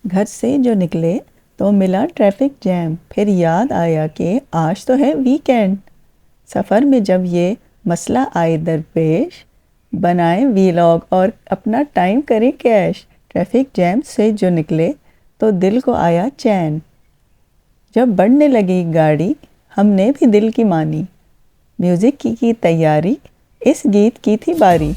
घर से जो निकले तो मिला ट्रैफिक जैम, फिर याद आया कि आज तो है वीकेंड। सफ़र में जब ये मसला आए दरपेश, बनाए वीलॉग और अपना टाइम करें कैश। ट्रैफिक जैम से जो निकले तो दिल को आया चैन। जब बढ़ने लगी गाड़ी हमने भी दिल की मानी, म्यूज़िक की तैयारी, इस गीत की थी बारी।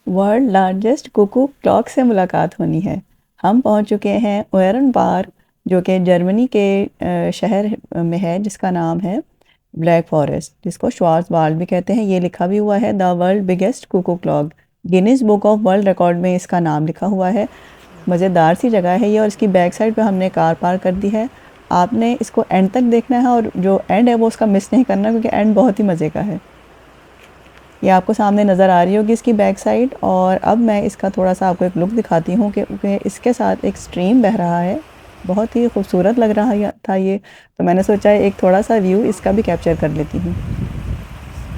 वर्ल्ड लार्जेस्ट कुकू क्लॉक से मुलाकात होनी है। हम पहुंच चुके हैं ओयरन पार्क, जो कि जर्मनी के शहर में है, जिसका नाम है ब्लैक फॉरेस्ट, जिसको श्वार्ज़वाल्ड भी कहते हैं। ये लिखा भी हुआ है the world biggest Kuku clock, Guinness book of world record में इसका नाम लिखा हुआ है। मज़ेदार सी जगह है ये, और इसकी बैक साइड पे हमने कार पार्क कर दी है। आपने इसको एंड तक देखना है, और जो एंड है वो उसका मिस नहीं करना, क्योंकि एंड बहुत ही मज़े का है। ये आपको सामने नज़र आ रही होगी इसकी बैक साइड। और अब मैं इसका थोड़ा सा आपको एक लुक दिखाती हूँ कि इसके साथ एक स्ट्रीम बह रहा है। बहुत ही खूबसूरत लग रहा था ये, तो मैंने सोचा एक थोड़ा सा व्यू इसका भी कैप्चर कर लेती हूँ।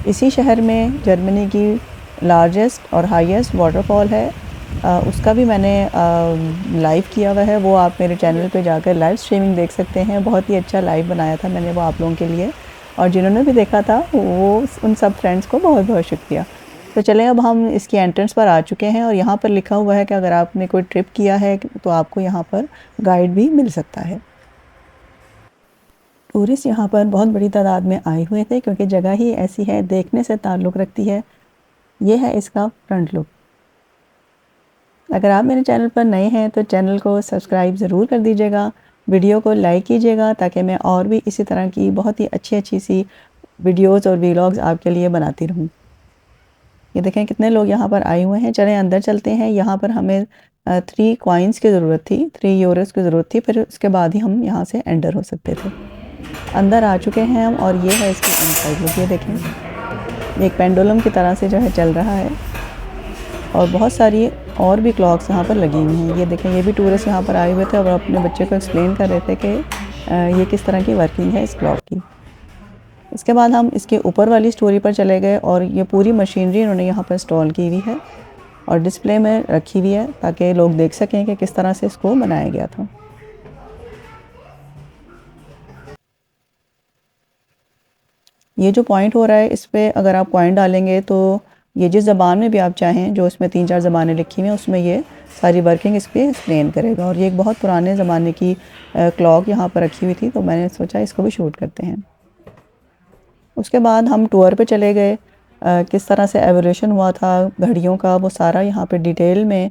इसी शहर में जर्मनी की लार्जेस्ट और हाईएस्ट वाटरफॉल है, उसका भी मैंने लाइव किया हुआ है। वो आप मेरे चैनल पे जाकर लाइव स्ट्रीमिंग देख सकते हैं। बहुत ही अच्छा लाइव बनाया था मैंने वो आप लोगों के लिए, और जिन्होंने भी देखा था वो उन सब फ्रेंड्स को बहुत बहुत शुक्रिया। तो चलें, अब हम इसकी एंट्रेंस पर आ चुके हैं, और यहाँ पर लिखा हुआ है कि अगर आपने कोई ट्रिप किया है तो आपको यहाँ पर गाइड भी मिल सकता है। टूरिस्ट यहाँ पर बहुत बड़ी तादाद में आए हुए थे, क्योंकि जगह ही ऐसी है, देखने से ताल्लुक़ रखती है। ये है इसका फ्रंट लुक। अगर आप मेरे चैनल पर नए हैं तो चैनल को सब्सक्राइब ज़रूर कर दीजिएगा, वीडियो को लाइक कीजिएगा, ताकि मैं और भी इसी तरह की बहुत ही अच्छी सी वीडियोज़ और वीलॉग्स आपके लिए बनाती रहूँ। ये देखें कितने लोग यहाँ पर आए हुए हैं। चलें अंदर चलते हैं। यहाँ पर हमें 3 कॉइन्स की ज़रूरत थी, 3 यूरोज़ की ज़रूरत थी, फिर उसके बाद ही हम यहाँ से एंटर हो सकते थे। अंदर आ चुके हैं हम, और ये है इसकी इनसाइड लुक। ये देखें, ये एक पेंडुलम की तरह से जो है चल रहा है, और बहुत सारी और भी क्लॉक्स यहाँ पर लगी हुई हैं। ये देखें, ये भी टूरिस्ट यहाँ पर आए हुए थे और अपने बच्चे को एक्सप्लेन कर रहे थे कि ये किस तरह की वर्किंग है इस क्लॉक की। इसके बाद हम इसके ऊपर वाली स्टोरी पर चले गए, और ये पूरी मशीनरी इन्होंने यहाँ पर इंस्टॉल की हुई है और डिस्प्ले में रखी हुई है, ताकि लोग देख सकें कि किस तरह से इसको बनाया गया था। ये जो पॉइंट हो रहा है, इस पर अगर आप पॉइंट डालेंगे तो ये जिस ज़बान में भी आप चाहें, जो इसमें 3-4 ज़बानें लिखी हुई हैं, उसमें ये सारी वर्किंग इस पर एक्सप्लेन करेगा। और ये एक बहुत पुराने ज़माने की क्लॉक यहाँ पर रखी हुई थी, तो मैंने सोचा इसको भी शूट करते हैं। उसके बाद हम टूर पे चले गए। किस तरह से एवोल्यूशन हुआ था घड़ियों का, वो सारा यहाँ पे डिटेल में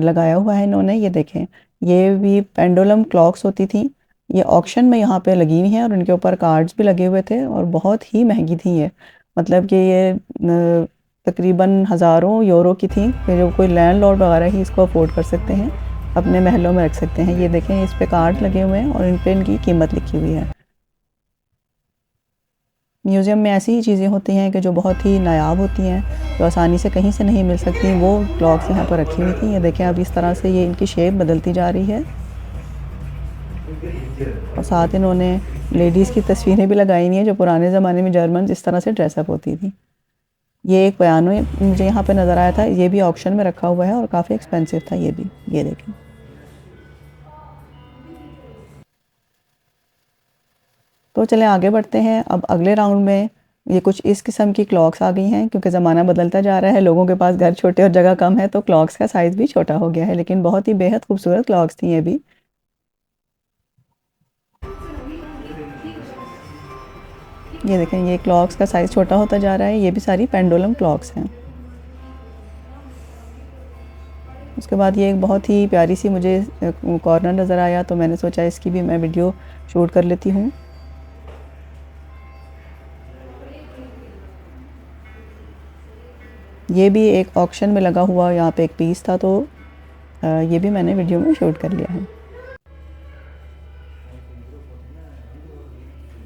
लगाया हुआ है इन्होंने। ये देखें, ये भी पेंडुलम क्लॉक्स होती थी, ये ऑक्शन में यहाँ पे लगी हुई हैं, और इनके ऊपर कार्ड्स भी लगे हुए थे, और बहुत ही महंगी थी ये। मतलब कि ये तकरीबन हज़ारों यूरो की थी, कि जो कोई लैंडलॉर्ड वगैरह ही इसको अफोर्ड कर सकते हैं, अपने महलों में रख सकते हैं। ये देखें, इस पर कार्ड लगे हुए हैं और इन पर इनकी कीमत लिखी हुई है। म्यूज़ियम में ऐसी ही चीज़ें होती हैं कि जो बहुत ही नायाब होती हैं, जो आसानी से कहीं से नहीं मिल सकती, वो क्लॉक्स यहाँ पर रखी हुई थी। ये देखें, अब इस तरह से ये इनकी शेप बदलती जा रही है, और साथ इन्होंने लेडीज़ की तस्वीरें भी लगाई हुई हैं, जो पुराने ज़माने में जर्मन इस तरह से ड्रेसअप होती थी। ये एक पियानो मुझे यहाँ पे नज़र आया था, ये भी ऑक्शन में रखा हुआ है और काफ़ी एक्सपेंसिव था ये भी। ये देखें, तो चलें आगे बढ़ते हैं। अब अगले राउंड में ये कुछ इस किस्म की क्लॉक्स आ गई हैं, क्योंकि ज़माना बदलता जा रहा है, लोगों के पास घर छोटे और जगह कम है, तो क्लॉक्स का साइज़ भी छोटा हो गया है, लेकिन बहुत ही बेहद खूबसूरत क्लॉक्स थी ये भी। ये देखें, ये क्लॉक्स का साइज़ छोटा होता जा रहा है। ये भी सारी पेंडुलम क्लॉक्स हैं। उसके बाद ये एक बहुत ही प्यारी सी मुझे कॉर्नर नज़र आया, तो मैंने सोचा इसकी भी मैं वीडियो शूट कर लेती हूँ। ये भी एक ऑक्शन में लगा हुआ यहाँ पे एक पीस था, तो ये भी मैंने वीडियो में शूट कर लिया है।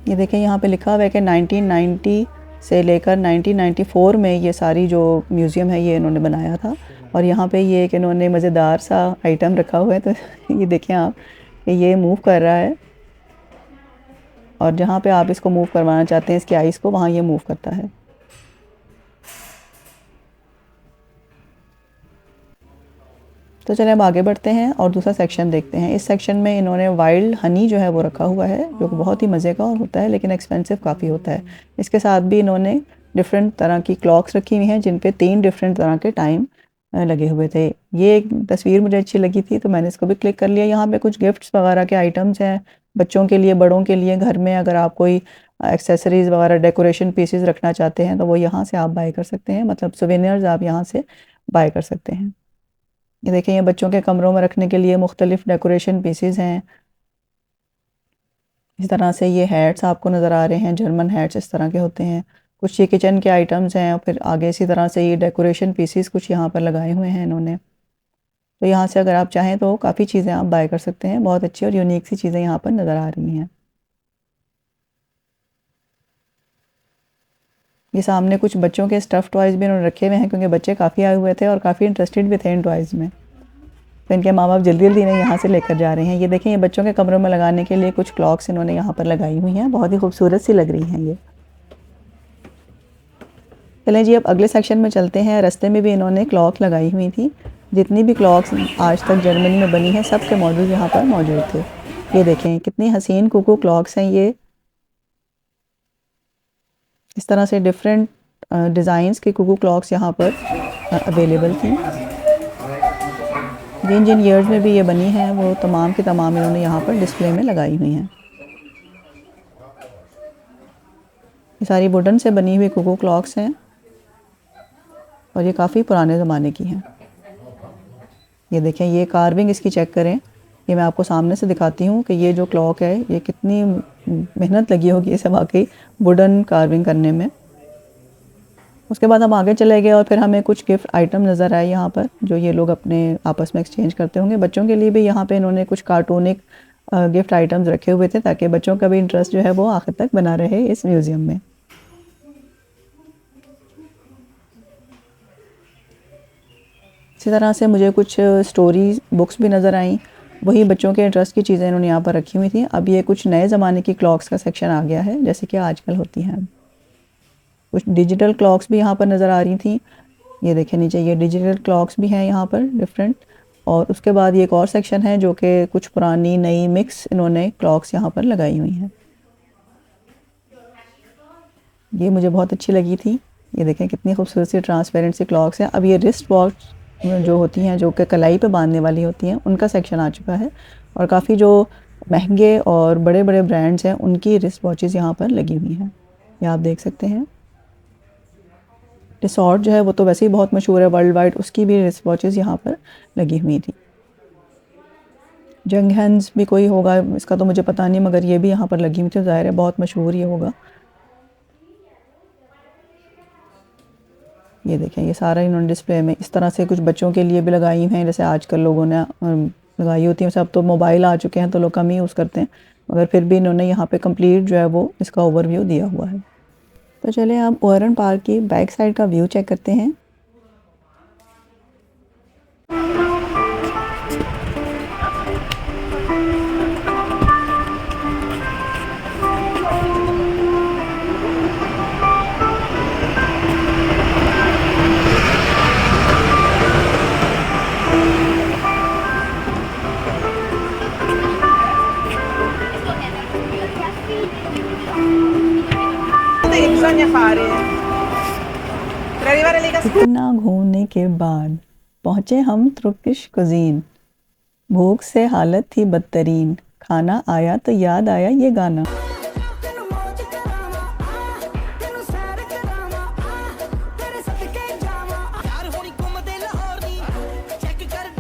ये देखें यहाँ पे लिखा हुआ है कि 1990 से लेकर 1994 में ये सारी जो म्यूज़ियम है ये इन्होंने बनाया था। और यहाँ पे ये एक इन्होंने मज़ेदार सा आइटम रखा हुआ है, तो ये देखें आप कि ये मूव कर रहा है, और जहाँ पे आप इसको मूव करवाना चाहते हैं इसकी आइज़ को, वहाँ ये मूव करता है। तो चलिए अब आगे बढ़ते हैं और दूसरा सेक्शन देखते हैं। इस सेक्शन में इन्होंने वाइल्ड हनी जो है वो रखा हुआ है, जो कि बहुत ही मज़े का होता है लेकिन एक्सपेंसिव काफ़ी होता है। इसके साथ भी इन्होंने डिफरेंट तरह की क्लॉक्स रखी हुई हैं जिन पे 3 डिफरेंट तरह के टाइम लगे हुए थे। ये एक तस्वीर मुझे अच्छी लगी थी तो मैंने इसको भी क्लिक कर लिया। यहाँ पे कुछ गिफ्ट्स वगैरह के आइटम्स हैं, बच्चों के लिए, बड़ों के लिए। घर में अगर आप कोई एक्सेसरीज़ वगैरह डेकोरेशन पीसेस रखना चाहते हैं तो वो यहाँ से आप बाय कर सकते हैं, मतलब सोवेनियर्स आप यहाँ से बाय कर सकते हैं। ये देखें, ये बच्चों के कमरों में रखने के लिए मुख्तलिफ डेकोरेशन पीसेस हैं। इस तरह से ये हैट्स आपको नज़र आ रहे हैं, जर्मन हैट्स इस तरह के होते हैं। कुछ ये किचन के आइटम्स हैं, और फिर आगे इसी तरह से ये डेकोरेशन पीसेस कुछ यहाँ पर लगाए हुए हैं इन्होंने। तो यहाँ से अगर आप चाहें तो काफ़ी चीज़ें आप बाय कर सकते हैं। बहुत अच्छी और यूनिक सी चीज़ें यहाँ पर नज़र आ रही हैं। ये सामने कुछ बच्चों के स्टफ़ टॉयज़ भी इन्होंने रखे हुए हैं, क्योंकि बच्चे काफ़ी आए हुए थे और काफ़ी इंटरेस्टेड भी थे इन टॉयज़ में। तो इनके माँ बाप जल्दी जल्दी इन्हें यहाँ से लेकर जा रहे हैं। ये देखें, ये बच्चों के कमरों में लगाने के लिए कुछ क्लॉक्स इन्होंने यहाँ पर लगाई हुई हैं, बहुत ही खूबसूरत सी लग रही हैं ये। चलें जी, अब अगले सेक्शन में चलते हैं। रास्ते में भी इन्होंने क्लॉक लगाई हुई थी। जितनी भी क्लॉक्स आज तक जर्मनी में बनी हैं सब के मॉडल यहाँ पर मौजूद थे। ये देखें कितनी हसीन कुकू क्लॉक्स हैं ये। इस तरह से डिफरेंट डिज़ाइंस की कुकू क्लॉक्स यहाँ पर अवेलेबल थी। जिन जिन ईयर्स में भी ये बनी हैं वो तमाम की तमाम इन्होंने यहाँ पर डिस्प्ले में लगाई हुई हैं। ये सारी वुडन से बनी हुई कुकू क्लॉक्स हैं और ये काफ़ी पुराने ज़माने की हैं। ये देखें, ये कार्विंग इसकी चेक करें। ये मैं आपको सामने से दिखाती हूँ कि ये जो क्लॉक है ये कितनी मेहनत लगी होगी इसे वाकई वुडन कार्विंग करने में। उसके बाद हम आगे चले गए और फिर हमें कुछ गिफ्ट आइटम नज़र आए यहाँ पर, जो ये लोग अपने आपस में एक्सचेंज करते होंगे। बच्चों के लिए भी यहाँ पे इन्होंने कुछ कार्टूनिक गिफ्ट आइटम्स रखे हुए थे, ताकि बच्चों का भी इंटरेस्ट जो है वो आखिर तक बना रहे इस म्यूज़ियम में। इसी तरह से मुझे कुछ स्टोरी बुक्स भी नज़र आई, वही बच्चों के इंटरेस्ट की चीज़ें इन्होंने यहाँ पर रखी हुई थी। अब ये कुछ नए ज़माने की क्लॉक्स का सेक्शन आ गया है, जैसे कि आजकल होती हैं। कुछ डिजिटल क्लॉक्स भी यहाँ पर नज़र आ रही थी। ये देखें नीचे, ये डिजिटल क्लॉक्स भी हैं यहाँ पर डिफरेंट। और उसके बाद ये एक और सेक्शन है जो कि कुछ पुरानी नई मिक्स इन्होंने क्लॉक्स यहाँ पर लगाई हुई हैं। ये मुझे बहुत अच्छी लगी थी। ये देखें कितनी खूबसूरत सी ट्रांसपेरेंट सी क्लॉक्स हैं। अब ये रिस्ट वॉच जो होती हैं, जो कि कलाई पे बांधने वाली होती हैं, उनका सेक्शन आ चुका है। और काफ़ी जो महंगे और बड़े बड़े ब्रांड्स हैं उनकी रिस्ट वॉचेस यहाँ पर लगी हुई हैं, ये आप देख सकते हैं। डिसॉर्ट जो है वो तो वैसे ही बहुत मशहूर है वर्ल्ड वाइड, उसकी भी रिस्ट वॉचेस यहाँ पर लगी हुई थी। जंग हैंस भी कोई होगा, इसका तो मुझे पता नहीं, मगर ये भी यहाँ पर लगी हुई थी। ज़ाहिर है बहुत मशहूर ये होगा। ये देखें, ये सारा इन्होंने डिस्प्ले में इस तरह से कुछ बच्चों के लिए भी लगाई हुई हैं, जैसे आजकल लोगों ने लगाई होती हैं। सब तो मोबाइल आ चुके हैं तो लोग कम ही यूज़ करते हैं, मगर फिर भी इन्होंने यहाँ पे कंप्लीट जो है वो इसका ओवरव्यू दिया हुआ है। तो चलिए हम ओरेन पार्क की बैक साइड का व्यू चेक करते हैं। इतना घूमने के बाद पहुँचे हम तुर्किश कुजीन। भूख से हालत थी बदतरीन, खाना आया तो याद आया ये गाना। यार होनी घुमदे लाहौर नी चेक कर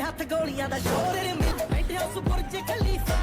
ਹੱਥ ਗੋਲੀਆਂ ਦਾ ਸ਼ੋਰ ਰੇ ਮਿਲ ਬੈਠੇ ਉਸ ਬੁਰਜ ਖਲੀਫਾ